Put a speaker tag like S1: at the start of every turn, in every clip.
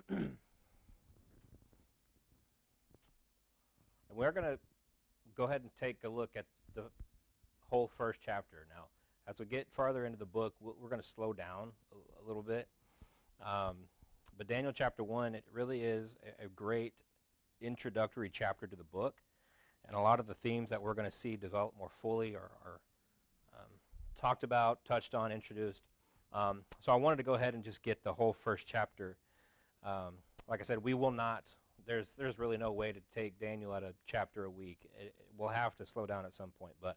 S1: And we're going to go ahead and take a look at the whole first chapter. Now, as we get farther into the book, we're going to slow down a little bit. But Daniel chapter 1, it really is a great introductory chapter to the book. And a lot of the themes that we're going to see develop more fully are talked about, touched on, introduced. So I wanted to go ahead and just get the whole first chapter. Like I said, we will not, there's really no way to take Daniel at a chapter a week. We'll have to slow down at some point, but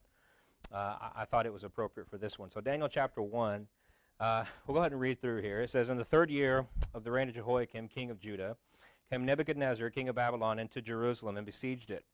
S1: I thought it was appropriate for this one. So Daniel chapter 1, we'll go ahead and read through here. It says, "In the 3rd year of the reign of Jehoiakim, king of Judah, came Nebuchadnezzar, king of Babylon, into Jerusalem and besieged it.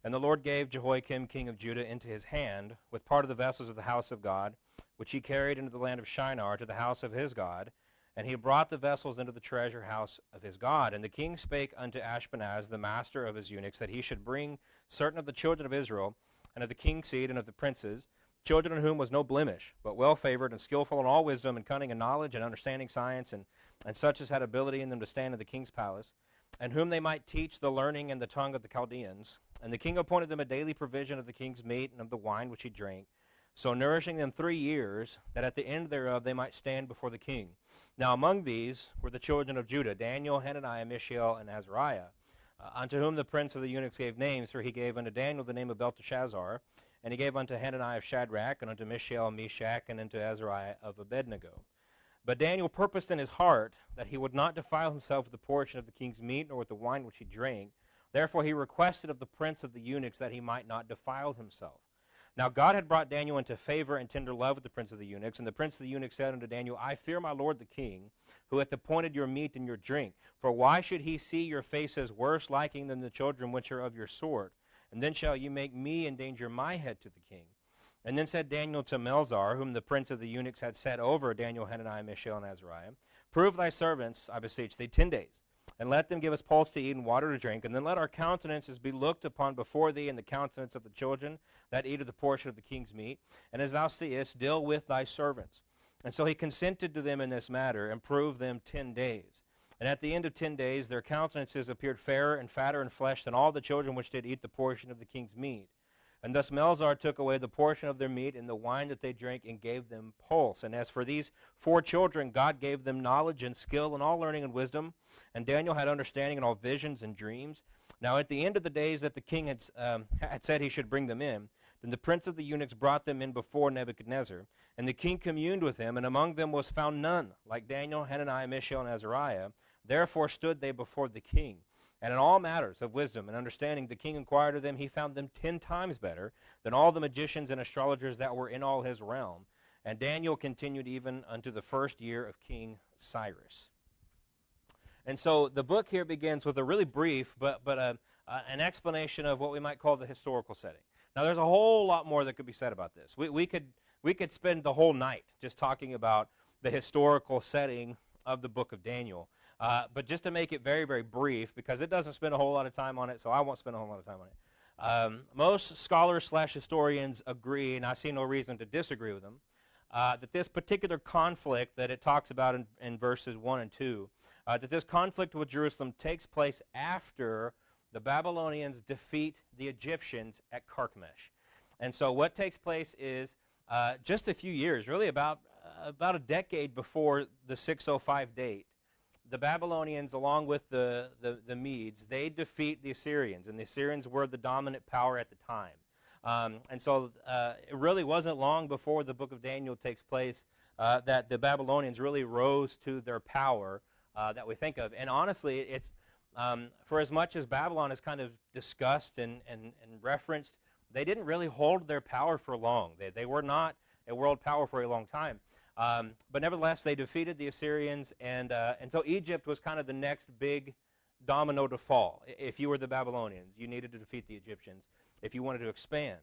S1: And the Lord gave Jehoiakim, king of Judah, into his hand, with part of the vessels of the house of God, which he carried into the land of Shinar to the house of his God. And he brought the vessels into the treasure house of his God. And the king spake unto Ashpenaz, the master of his eunuchs, that he should bring certain of the children of Israel, and of the king's seed, and of the princes, children in whom was no blemish, but well-favored, and skillful in all wisdom, and cunning, and knowledge, and understanding science, and such as had ability in them to stand in the king's palace, and whom they might teach the learning and the tongue of the Chaldeans. And the king appointed them a daily provision of the king's meat and of the wine which he drank, so nourishing them 3 years, that at the end thereof they might stand before the king. Now among these were the children of Judah, Daniel, Hananiah, Mishael, and Azariah, unto whom the prince of the eunuchs gave names, for he gave unto Daniel the name of Belteshazzar, and he gave unto Hananiah of Shadrach, and unto Mishael of Meshach, and unto Azariah of Abednego. But Daniel purposed in his heart that he would not defile himself with the portion of the king's meat, nor with the wine which he drank. Therefore he requested of the prince of the eunuchs that he might not defile himself. Now God had brought Daniel into favor and tender love with the prince of the eunuchs. And the prince of the eunuchs said unto Daniel, I fear my lord the king, who hath appointed your meat and your drink. For why should he see your faces worse liking than the children which are of your sort? And then shall you make me endanger my head to the king. And then said Daniel to Melzar, whom the prince of the eunuchs had set over Daniel, Hananiah, Mishael, and Azariah, Prove thy servants, I beseech thee, 10 days, and let them give us pulse to eat and water to drink, and then let our countenances be looked upon before thee, and the countenance of the children that eat of the portion of the king's meat. And as thou seest, deal with thy servants. And so he consented to them in this matter, and proved them 10 days. And at the end of 10 days their countenances appeared fairer and fatter in flesh than all the children which did eat the portion of the king's meat. And thus Melzar took away the portion of their meat and the wine that they drank, and gave them pulse. And as for these 4 children, God gave them knowledge and skill and all learning and wisdom. And Daniel had understanding in all visions and dreams. Now at the end of the days that the king had said he should bring them in, then the prince of the eunuchs brought them in before Nebuchadnezzar. And the king communed with him, and among them was found none like Daniel, Hananiah, Mishael, and Azariah. Therefore stood they before the king. And in all matters of wisdom and understanding the king inquired of them. He found them 10 times better than all the magicians and astrologers that were in all his realm. And Daniel continued even unto the 1st year of King Cyrus. And so the book here begins with a really brief, but an explanation of what we might call the historical setting. Now there's a whole lot more that could be said about this. We could spend the whole night just talking about the historical setting of the book of Daniel. But just to make it very, very brief, because it doesn't spend a whole lot of time on it, so I won't spend a whole lot of time on it. Most scholars / historians agree, and I see no reason to disagree with them, that this particular conflict that it talks about in verses 1 and 2, that this conflict with Jerusalem takes place after the Babylonians defeat the Egyptians at Carchemish. And so what takes place is just a few years, really about a decade before the 605 date, the Babylonians, along with the Medes, they defeat the Assyrians, and the Assyrians were the dominant power at the time. And so it really wasn't long before the book of Daniel takes place that the Babylonians really rose to their power that we think of. And honestly, it's for as much as Babylon is kind of discussed and referenced, they didn't really hold their power for long. They were not a world power for a long time. But nevertheless, they defeated the Assyrians, and so Egypt was kind of the next big domino to fall. If you were the Babylonians, you needed to defeat the Egyptians if you wanted to expand.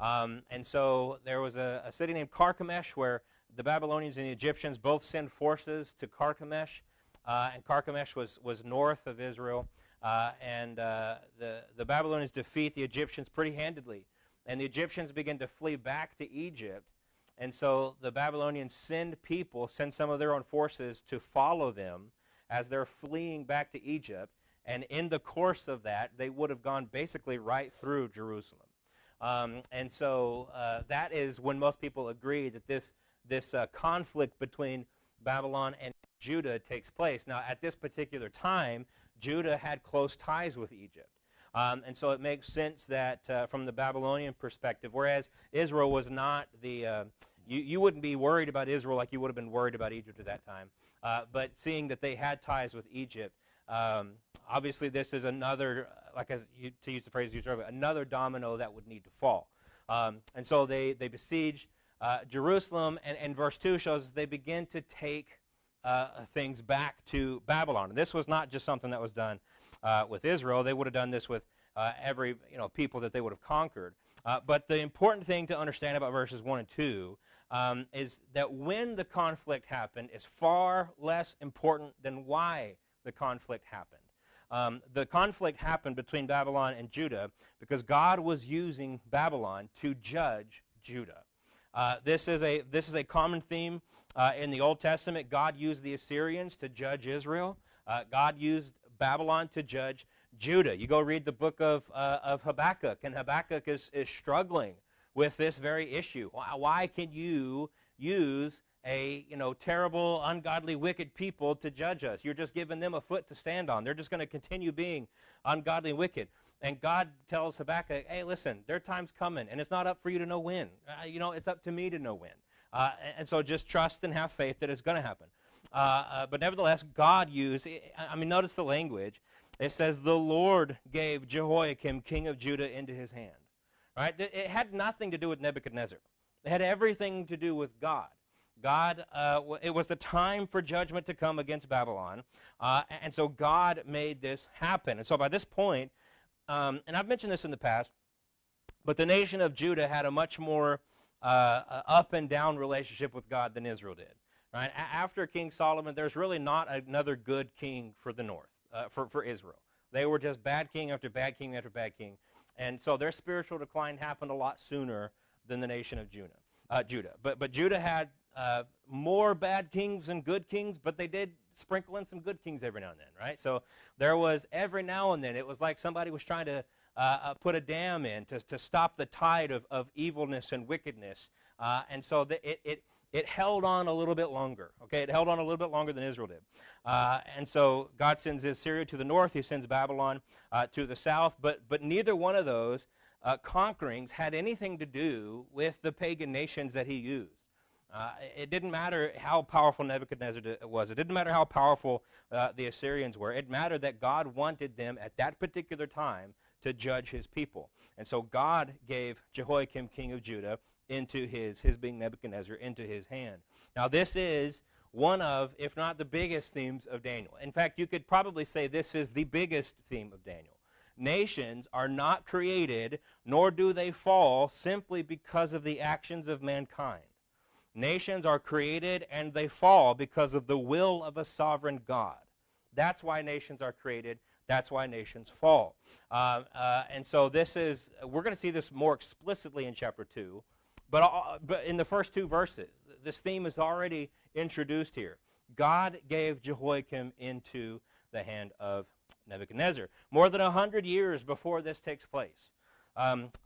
S1: And so there was a city named Carchemish where the Babylonians and the Egyptians both sent forces to Carchemish, and Carchemish was north of Israel. And the Babylonians defeat the Egyptians pretty handedly, and the Egyptians begin to flee back to Egypt. And so the Babylonians send some of their own forces to follow them as they're fleeing back to Egypt. And in the course of that, they would have gone basically right through Jerusalem. And so that is when most people agree that this conflict between Babylon and Judah takes place. Now, at this particular time, Judah had close ties with Egypt. And so it makes sense that from the Babylonian perspective, whereas Israel was not you wouldn't be worried about Israel like you would have been worried about Egypt at that time. But seeing that they had ties with Egypt, obviously this is another, to use the phrase used earlier, another domino that would need to fall. And so they besiege Jerusalem, and verse 2 shows they begin to take things back to Babylon. And this was not just something that was done with Israel. They would have done this with every people that they would have conquered. But the important thing to understand about verses 1 and 2 is that when the conflict happened is far less important than why the conflict happened. The conflict happened between Babylon and Judah because God was using Babylon to judge Judah. This is a common theme in the Old Testament. God used the Assyrians to judge Israel. God used Babylon to judge Judah. You go read the book of Habakkuk, and Habakkuk is struggling with this very issue. Why can you use a terrible, ungodly, wicked people to judge us? You're just giving them a foot to stand on. They're just going to continue being ungodly and wicked. And God tells Habakkuk, hey, listen, their time's coming, and it's not up for you to know when. It's up to me to know when. And so just trust and have faith that it's going to happen. But nevertheless, God used, notice the language. It says, the Lord gave Jehoiakim, king of Judah, into his hand. Right? It had nothing to do with Nebuchadnezzar. It had everything to do with God. It was the time for judgment to come against Babylon, and so God made this happen. And so by this point, and I've mentioned this in the past, but the nation of Judah had a much more up and down relationship with God than Israel did. Right? After King Solomon, there's really not another good king for the north, for Israel. They were just bad king after bad king after bad king. And so their spiritual decline happened a lot sooner than the nation of Judah. But Judah had more bad kings than good kings, but they did sprinkle in some good kings every now and then, right? So there was every now and then, it was like somebody was trying to put a dam in to stop the tide of evilness and wickedness. And so it held on a little bit longer, okay? It held on a little bit longer than Israel did. And so God sends Assyria to the north. He sends Babylon to the south. But neither one of those conquerings had anything to do with the pagan nations that he used. It didn't matter how powerful Nebuchadnezzar was. It didn't matter how powerful the Assyrians were. It mattered that God wanted them at that particular time to judge his people. And so God gave Jehoiakim, king of Judah, into his being Nebuchadnezzar, into his hand. Now this is one of, if not the biggest themes of Daniel. In fact, you could probably say this is the biggest theme of Daniel. Nations are not created, nor do they fall simply because of the actions of mankind. Nations are created and they fall because of the will of a sovereign God. That's why nations are created. That's why nations fall. And so we're going to see this more explicitly in chapter 2. But in the first two verses, this theme is already introduced here. God gave Jehoiakim into the hand of Nebuchadnezzar. More than 100 years before this takes place,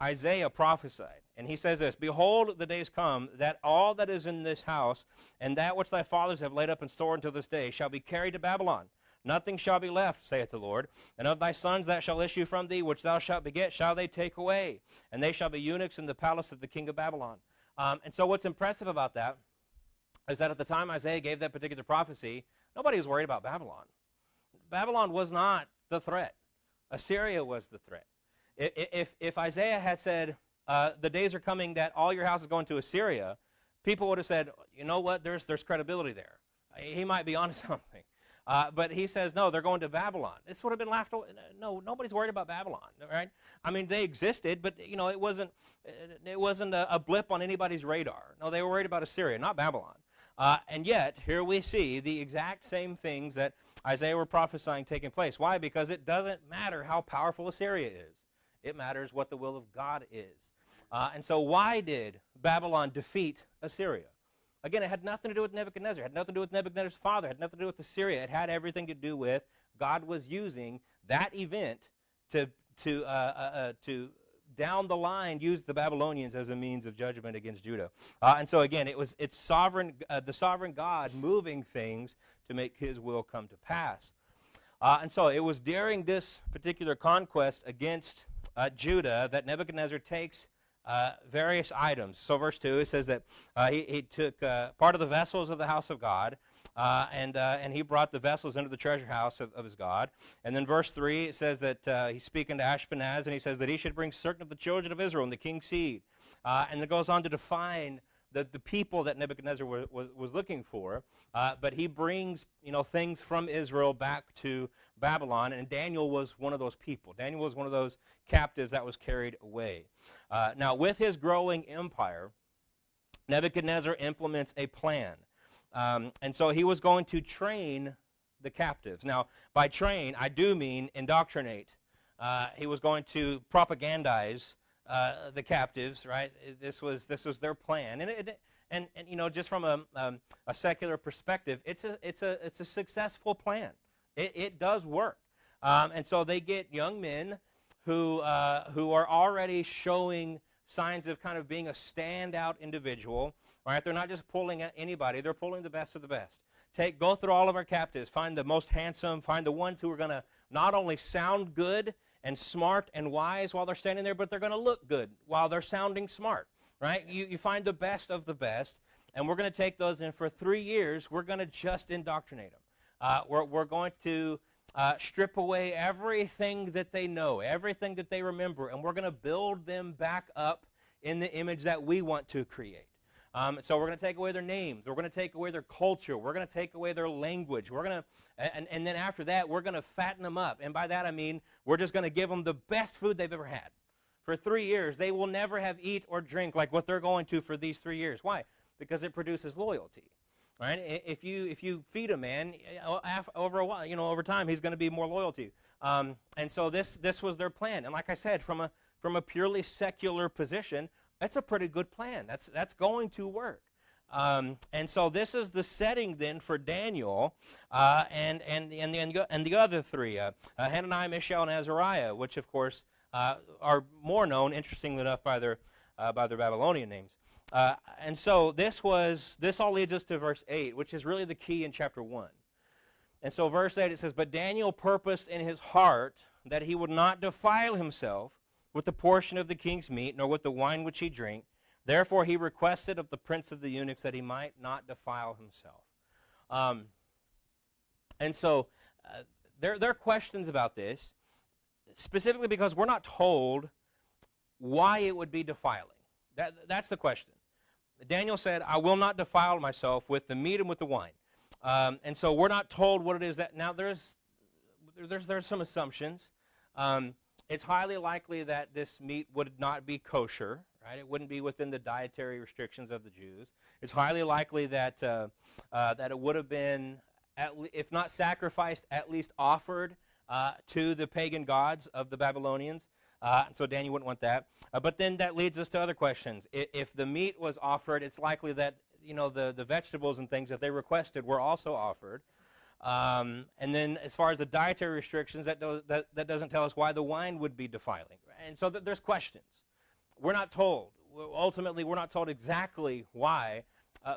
S1: Isaiah prophesied, and he says this, behold, the days come that all that is in this house and that which thy fathers have laid up in store until this day shall be carried to Babylon. Nothing shall be left, saith the Lord. And of thy sons that shall issue from thee, which thou shalt beget, shall they take away. And they shall be eunuchs in the palace of the king of Babylon. And so what's impressive about that is that at the time Isaiah gave that particular prophecy, nobody was worried about Babylon. Babylon was not the threat. Assyria was the threat. If Isaiah had said, the days are coming that all your house is going to Assyria, people would have said, you know what, there's credibility there. He might be onto something. But he says, no, they're going to Babylon. This would have been laughed away. No, nobody's worried about Babylon, right? I mean, they existed, but, it wasn't a blip on anybody's radar. No, they were worried about Assyria, not Babylon. And yet, here we see the exact same things that Isaiah were prophesying taking place. Why? Because it doesn't matter how powerful Assyria is. It matters what the will of God is. And so why did Babylon defeat Assyria? Again, it had nothing to do with Nebuchadnezzar. It had nothing to do with Nebuchadnezzar's father. It had nothing to do with Assyria. It had everything to do with God was using that event to down the line use the Babylonians as a means of judgment against Judah. And so again, it's sovereign, the sovereign God moving things to make his will come to pass. And so it was during this particular conquest against Judah that Nebuchadnezzar takes various items. So verse 2, it says that he took part of the vessels of the house of God, and he brought the vessels into the treasure house of his God. And then verse 3, it says that he's speaking to Ashpenaz, and he says that he should bring certain of the children of Israel and the king's seed. And it goes on to define the people that Nebuchadnezzar was looking for. But he brings things from Israel back to Babylon, and Daniel was one of those people. Daniel was one of those captives that was carried away. Now, with his growing empire, Nebuchadnezzar implements a plan. And so he was going to train the captives. Now, by train, I do mean indoctrinate. He was going to propagandize the captives, right? This was their plan, and just from a secular perspective, it's a successful plan. It does work, and so they get young men who are already showing signs of kind of being a standout individual. Right? They're not just pulling at anybody; they're pulling the best of the best. Go through all of our captives, find the most handsome, find the ones who are going to not only sound good and smart and wise while they're standing there, but they're going to look good while they're sounding smart, right? You find the best of the best, and we're going to take those, and for 3 years, we're going to just indoctrinate them. We're going to strip away everything that they know, everything that they remember, and we're going to build them back up in the image that we want to create. So we're going to take away their names. We're going to take away their culture. We're going to take away their language. We're going to, and then after that, we're going to fatten them up. And by that I mean we're just going to give them the best food they've ever had. For 3 years, they will never have eat or drink like what they're going to for these 3 years. Why? Because it produces loyalty. Right? If you feed a man over a while, over time, he's going to be more loyal to you. And so this was their plan. And like I said, from a purely secular position, that's a pretty good plan. That's going to work. And so this is the setting then for Daniel and the other three, Hananiah, Mishael, and Azariah, which of course are more known, interestingly enough, by their Babylonian names. And so this all leads us to verse 8, which is really the key in chapter 1. And so verse 8, it says, "But Daniel purposed in his heart that he would not defile himself with the portion of the king's meat, nor with the wine which he drank. Therefore he requested of the prince of the eunuchs that he might not defile himself." And so there are questions about this, specifically because we're not told why it would be defiling. That's the question. Daniel said, "I will not defile myself with the meat and with the wine." And so we're not told what it is that. Now there's some assumptions. It's highly likely that this meat would not be kosher, right? It wouldn't be within the dietary restrictions of the Jews. It's highly likely that that it would have been, if not sacrificed, at least offered to the pagan gods of the Babylonians. So Daniel wouldn't want that. But then that leads us to other questions. If the meat was offered, it's likely that the vegetables and things that they requested were also offered. And then as far as the dietary restrictions, that doesn't tell us why the wine would be defiling. And so there's questions. We're not told. Ultimately, we're not told exactly why.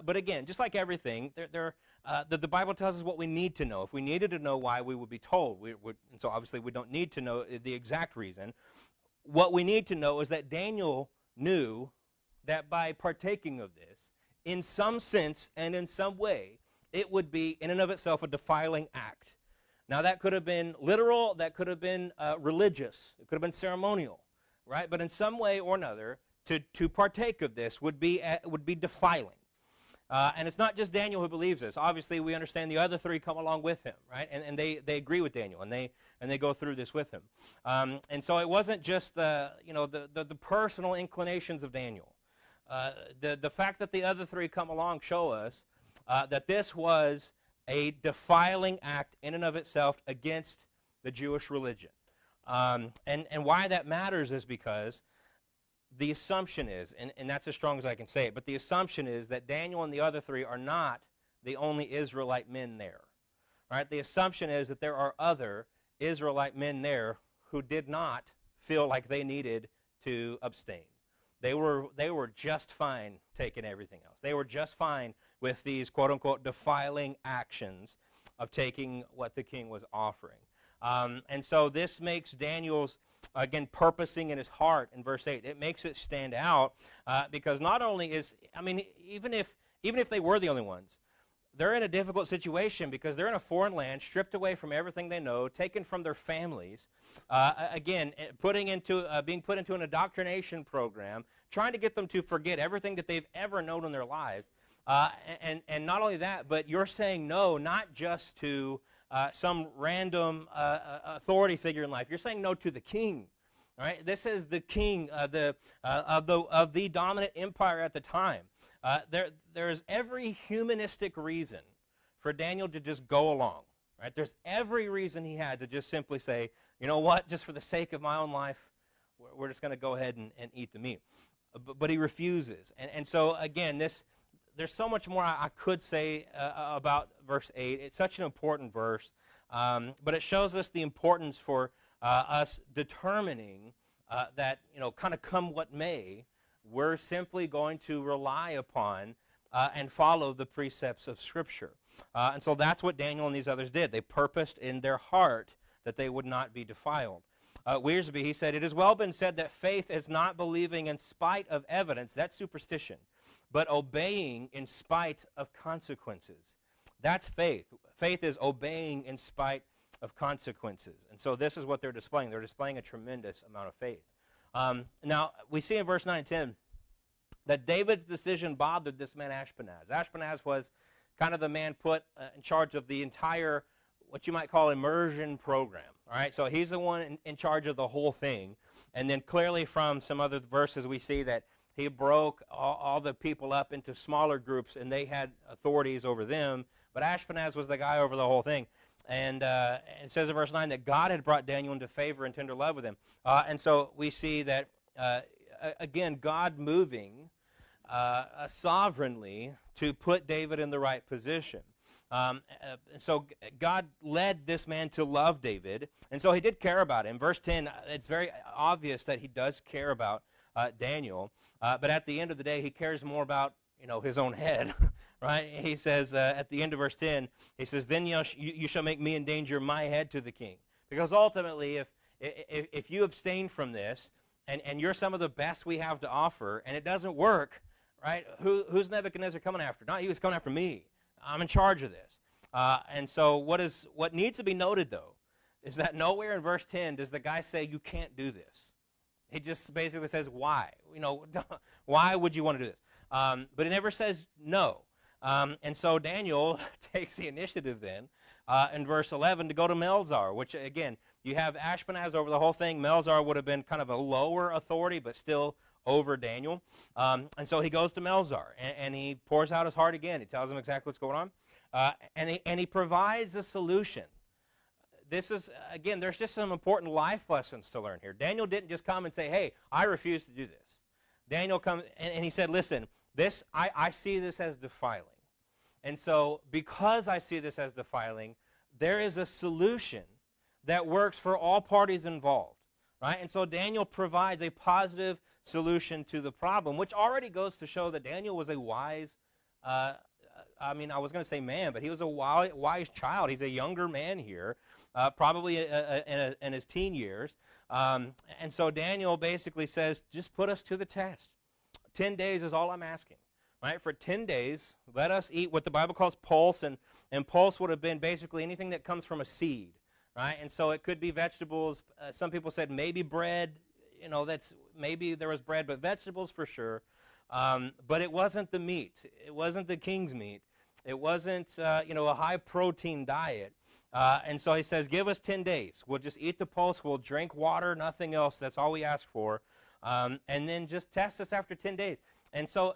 S1: But again, just like everything, the Bible tells us what we need to know. If we needed to know why, we would be told. And so obviously we don't need to know the exact reason. What we need to know is that Daniel knew that by partaking of this, in some sense and in some way, it would be in and of itself a defiling act. Now that could have been literal, that could have been religious, it could have been ceremonial, right? But in some way or another, to partake of this would be defiling. And it's not just Daniel who believes this. Obviously, we understand the other three come along with him, right? And they agree with Daniel, and they go through this with him. And so it wasn't just the personal inclinations of Daniel. The fact that the other three come along show us that this was a defiling act in and of itself against the Jewish religion. And why that matters is because the assumption is, and that's as strong as I can say it, but the assumption is that Daniel and the other three are not the only Israelite men there. Right? The assumption is that there are other Israelite men there who did not feel like they needed to abstain. They were just fine taking everything else. They were just fine with these quote-unquote defiling actions of taking what the king was offering. And so this makes Daniel's, again, purposing in his heart in verse 8, it makes it stand out because not only is, I mean, even if they were the only ones, they're in a difficult situation because they're in a foreign land, stripped away from everything they know, taken from their families, again, being put into an indoctrination program, trying to get them to forget everything that they've ever known in their lives. And not only that, but you're saying no, not just to some random authority figure in life. You're saying no to the king. Right? This is the king of the dominant empire at the time. There is every humanistic reason for Daniel to just go along. Right? There's every reason he had to just simply say, you know what, just for the sake of my own life, we're just going to go ahead and eat the meat. But he refuses. And so, again, there's so much more I could say about verse 8. It's such an important verse. But it shows us the importance for us determining that, kind of come what may, we're simply going to rely upon and follow the precepts of Scripture. And so that's what Daniel and these others did. They purposed in their heart that they would not be defiled. Wiersbe, he said, "It has well been said that faith is not believing in spite of evidence," that's superstition, "but obeying in spite of consequences." That's faith. Faith is obeying in spite of consequences. And so this is what they're displaying. They're displaying a tremendous amount of faith. Now, we see in verse 9 and 10 that David's decision bothered this man Ashpenaz. Ashpenaz was kind of the man put in charge of the entire, what you might call, immersion program. All right, so he's the one in charge of the whole thing. And then clearly from some other verses we see that he broke all the people up into smaller groups, and they had authorities over them. But Ashpenaz was the guy over the whole thing. And it says in verse 9 that God had brought Daniel into favor and tender love with him. And so we see that, again, God moving sovereignly to put David in the right position. And so God led this man to love David, and so he did care about him. Verse 10, it's very obvious that he does care about Daniel, but at the end of the day, he cares more about his own head, right? He says at the end of verse 10, he says, "Then you shall make me endanger my head to the king," because ultimately, if you abstain from this, and you're some of the best we have to offer, and it doesn't work, right? Who's Nebuchadnezzar coming after? Not he was coming after me. I'm in charge of this. And so what needs to be noted, though, is that nowhere in verse 10 does the guy say, you can't do this. He just basically says, why? Why would you want to do this? But it never says no. And so Daniel takes the initiative then in verse 11 to go to Melzar, which, again, you have Ashpenaz over the whole thing. Melzar would have been kind of a lower authority, but still over Daniel. And so he goes to Melzar, and he pours out his heart again. He tells him exactly what's going on, and he provides a solution. This is, again, there's just some important life lessons to learn here. Daniel didn't just come and say, hey, I refuse to do this. Daniel comes, and he said, listen, I see this as defiling. And so because I see this as defiling, there is a solution that works for all parties involved. Right? And so Daniel provides a positive solution to the problem, which already goes to show that Daniel was a wise, I was going to say man, but he was a wise child. He's a younger man here, probably in his teen years. And so Daniel basically says, just put us to the test. 10 days is all I'm asking. Right? For 10 days, let us eat what the Bible calls pulse, and pulse would have been basically anything that comes from a seed. Right? And so it could be vegetables. Some people said maybe bread. Maybe there was bread, but vegetables for sure. But it wasn't the meat. It wasn't the king's meat. It wasn't, a high-protein diet. And so he says, give us 10 days. We'll just eat the pulse. We'll drink water, nothing else. That's all we ask for. And then just test us after 10 days. And so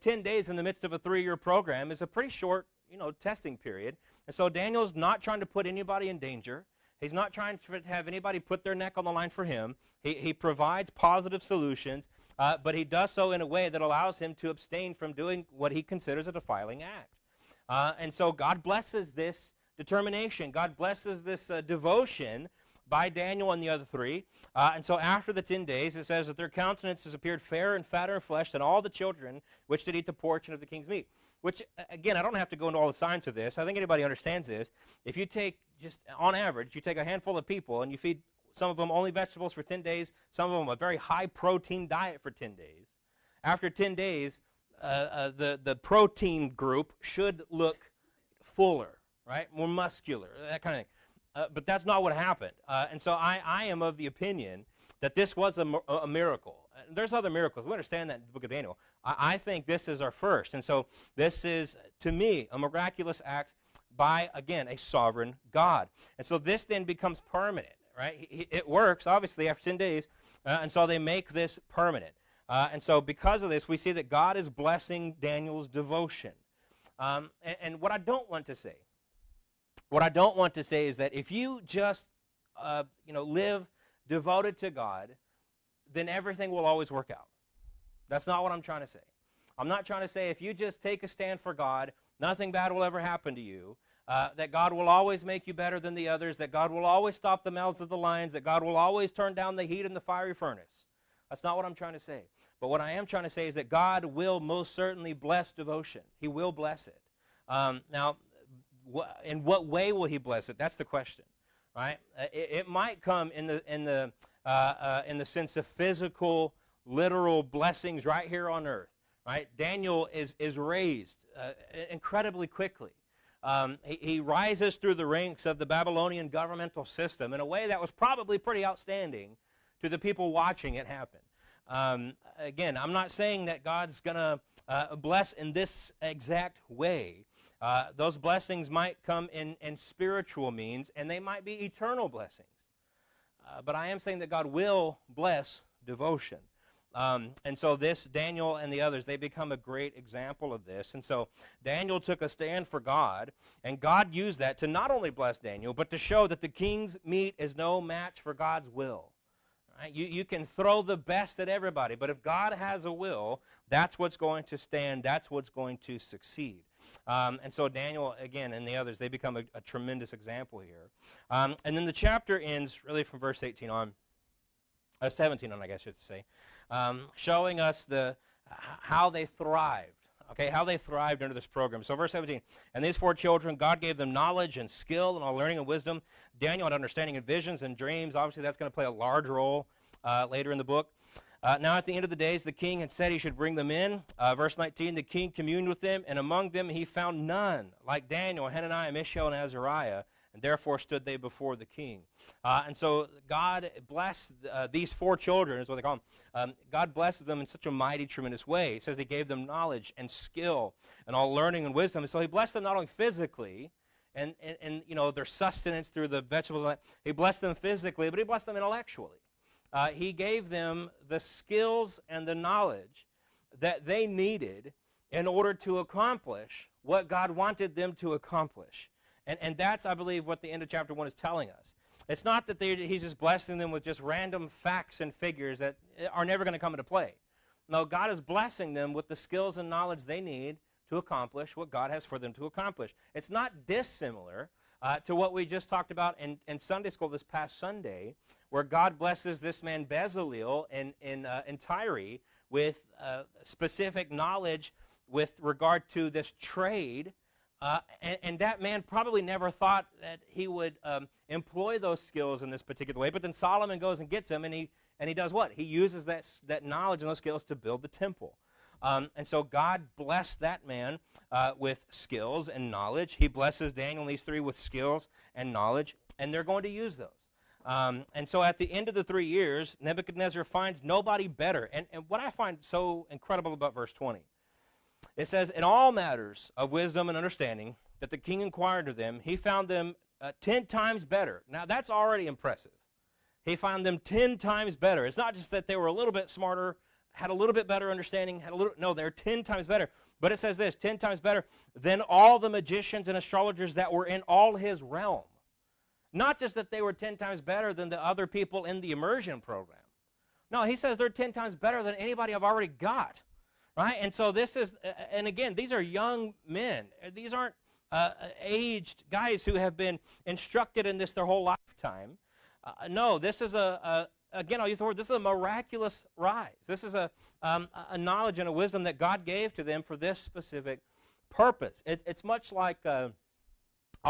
S1: 10 days in the midst of a 3-year program is a pretty short, testing period. And so Daniel's not trying to put anybody in danger. He's not trying to have anybody put their neck on the line for him. He provides positive solutions, but he does so in a way that allows him to abstain from doing what he considers a defiling act. And so God blesses this determination. God blesses this devotion by Daniel and the other three. And so after the 10 days, it says that their countenances appeared fair and fatter in flesh than all the children which did eat the portion of the king's meat. Which, again, I don't have to go into all the science of this. I think anybody understands this. If you take, just on average, you take a handful of people and you feed some of them only vegetables for 10 days, some of them a very high-protein diet for 10 days. After 10 days, the protein group should look fuller, right? More muscular, that kind of thing. But that's not what happened. And so I am of the opinion that this was a miracle. There's other miracles. We understand that in the book of Daniel. I think this is our first. And so this is, to me, a miraculous act by, again, a sovereign God. And so this then becomes permanent, right? It works, obviously, after 10 days. And so they make this permanent. And so because of this, we see that God is blessing Daniel's devotion. And what I don't want to say, is that if you just, live devoted to God, then everything will always work out. That's not what I'm trying to say. I'm not trying to say if you just take a stand for God, nothing bad will ever happen to you, that God will always make you better than the others, that God will always stop the mouths of the lions, that God will always turn down the heat in the fiery furnace. That's not what I'm trying to say. But what I am trying to say is that God will most certainly bless devotion. He will bless it. Now, in what way will he bless it? That's the question, right? It might come in the sense of physical, literal blessings right here on earth, right? Daniel is raised incredibly quickly. He rises through the ranks of the Babylonian governmental system in a way that was probably pretty outstanding to the people watching it happen. Again, I'm not saying that God's going to bless in this exact way. Those blessings might come in spiritual means, and they might be eternal blessings. But I am saying that God will bless devotion. And so this, Daniel and the others, they become a great example of this. And so Daniel took a stand for God, and God used that to not only bless Daniel, but to show that the king's meat is no match for God's will. Right? You can throw the best at everybody, but if God has a will, that's what's going to stand, that's what's going to succeed. And so Daniel, again, and the others, they become a tremendous example here. And then the chapter ends really from verse 18 on, 17 on, I guess I should say, showing us how they thrived. Okay, how they thrived under this program. So verse 17, and these four children, God gave them knowledge and skill and all learning and wisdom. Daniel had understanding and visions and dreams. Obviously, that's going to play a large role later in the book. Now at the end of the days, the king had said he should bring them in. Verse 19, the king communed with them, and among them he found none like Daniel, Hananiah, Mishael, and Azariah, and therefore stood they before the king. And so God blessed these four children, is what they call them. God blesses them in such a mighty, tremendous way. He says he gave them knowledge and skill and all learning and wisdom. And so he blessed them not only physically and their sustenance through the vegetables. He blessed them physically, but he blessed them intellectually. He gave them the skills and the knowledge that they needed in order to accomplish what God wanted them to accomplish. And that's, I believe, what the end of chapter 1 is telling us. It's not that he's just blessing them with just random facts and figures that are never going to come into play. No, God is blessing them with the skills and knowledge they need to accomplish what God has for them to accomplish. It's not dissimilar to what we just talked about in Sunday school this past Sunday, where God blesses this man Bezalel in Tyre with specific knowledge with regard to this trade. And that man probably never thought that he would employ those skills in this particular way. But then Solomon goes and gets him, and he does what? He uses that knowledge and those skills to build the temple. And so God blessed that man with skills and knowledge. He blesses Daniel and these three with skills and knowledge, and they're going to use those. And so at the end of the 3 years, Nebuchadnezzar finds nobody better. And what I find so incredible about verse 20, it says, in all matters of wisdom and understanding that the king inquired of them, he found them 10 times better. Now, that's already impressive. He found them 10 times better. It's not just that they were a little bit smarter, had a little bit better understanding, no, they're 10 times better. But it says this, 10 times better than all the magicians and astrologers that were in all his realm. Not just that they were 10 times better than the other people in the immersion program. No, he says they're 10 times better than anybody I've already got. Right? And so this is, and again, these are young men. These aren't aged guys who have been instructed in this their whole lifetime. No, this is again, I'll use the word, this is a miraculous rise. This is a knowledge and a wisdom that God gave to them for this specific purpose. It's much like, I'll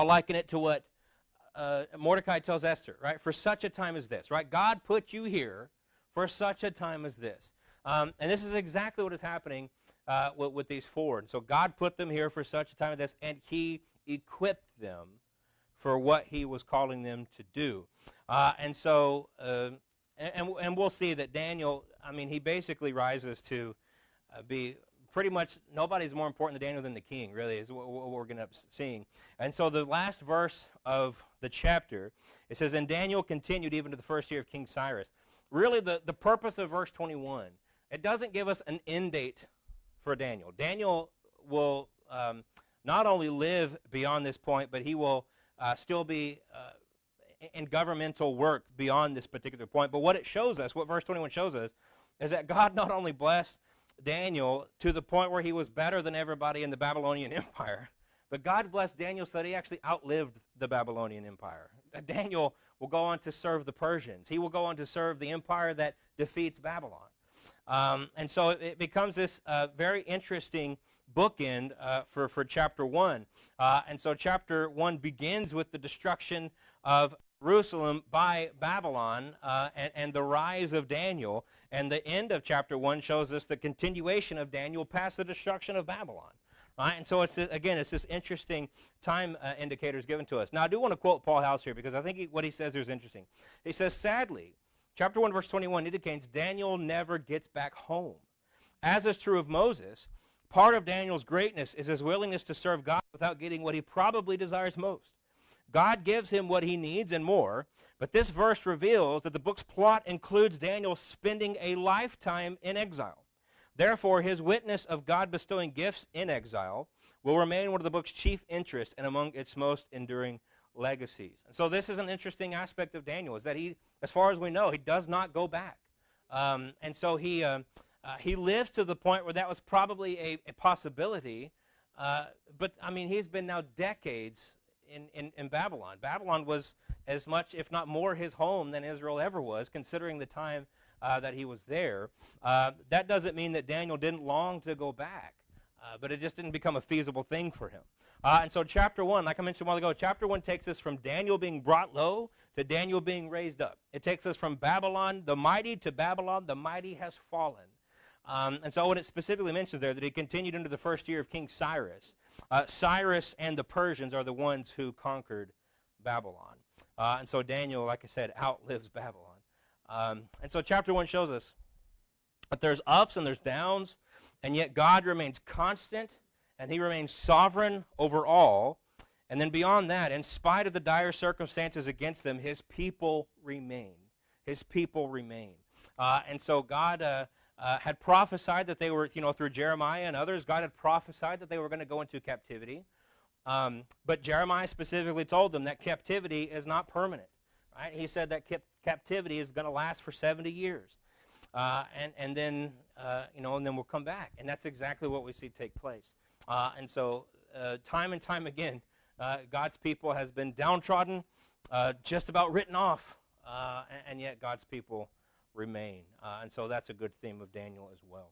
S1: liken it to what Mordecai tells Esther, right? For such a time as this, right? God put you here for such a time as this. And this is exactly what is happening with these four. And so God put them here for such a time as this, and he equipped them for what he was calling them to do. And so, and we'll see that Daniel, I mean, he basically rises to be pretty much, nobody's more important to Daniel than the king, really, is what we're going to be seeing. And so the last verse of the chapter, it says, and Daniel continued even to the first year of King Cyrus. Really, the purpose of verse 21, it doesn't give us an end date for Daniel. Daniel will not only live beyond this point, but he will still be in governmental work beyond this particular point. But what it shows us, what verse 21 shows us, is that God not only blessed Daniel to the point where he was better than everybody in the Babylonian Empire, but God blessed Daniel so that he actually outlived the Babylonian Empire. Daniel will go on to serve the Persians. He will go on to serve the empire that defeats Babylon. And so it becomes this very interesting bookend for chapter 1. And so chapter 1 begins with the destruction of Jerusalem by Babylon and the rise of Daniel. And the end of chapter 1 shows us the continuation of Daniel past the destruction of Babylon. Right? And so, it's this interesting time indicators given to us. Now, I do want to quote Paul House here because I think what he says here is interesting. He says, sadly, chapter 1, verse 21 indicates Daniel never gets back home. As is true of Moses, part of Daniel's greatness is his willingness to serve God without getting what he probably desires most. God gives him what he needs and more, but this verse reveals that the book's plot includes Daniel spending a lifetime in exile. Therefore, his witness of God bestowing gifts in exile will remain one of the book's chief interests and among its most enduring legacies. And so this is an interesting aspect of Daniel, is that he, as far as we know, he does not go back. And so he lived to the point where that was probably a possibility. But, I mean, he's been now decades in Babylon. Babylon was as much, if not more, his home than Israel ever was, considering the time that he was there. That doesn't mean that Daniel didn't long to go back, but it just didn't become a feasible thing for him. And so chapter 1, like I mentioned a while ago, chapter 1 takes us from Daniel being brought low to Daniel being raised up. It takes us from Babylon the mighty to Babylon the mighty has fallen. And so when it specifically mentions there that he continued into the first year of King Cyrus, Cyrus and the Persians are the ones who conquered Babylon. And so Daniel, like I said, outlives Babylon. And so chapter 1 shows us that there's ups and there's downs, and yet God remains constant, and he remains sovereign over all. And then beyond that, in spite of the dire circumstances against them, his people remain. His people remain. And so God had prophesied that they were, through Jeremiah and others, God had prophesied that they were going to go into captivity. But Jeremiah specifically told them that captivity is not permanent. Right? He said that captivity is going to last for 70 years. And then we'll come back. And that's exactly what we see take place. And so time and time again, God's people has been downtrodden, just about written off, and yet God's people remain. And so that's a good theme of Daniel as well.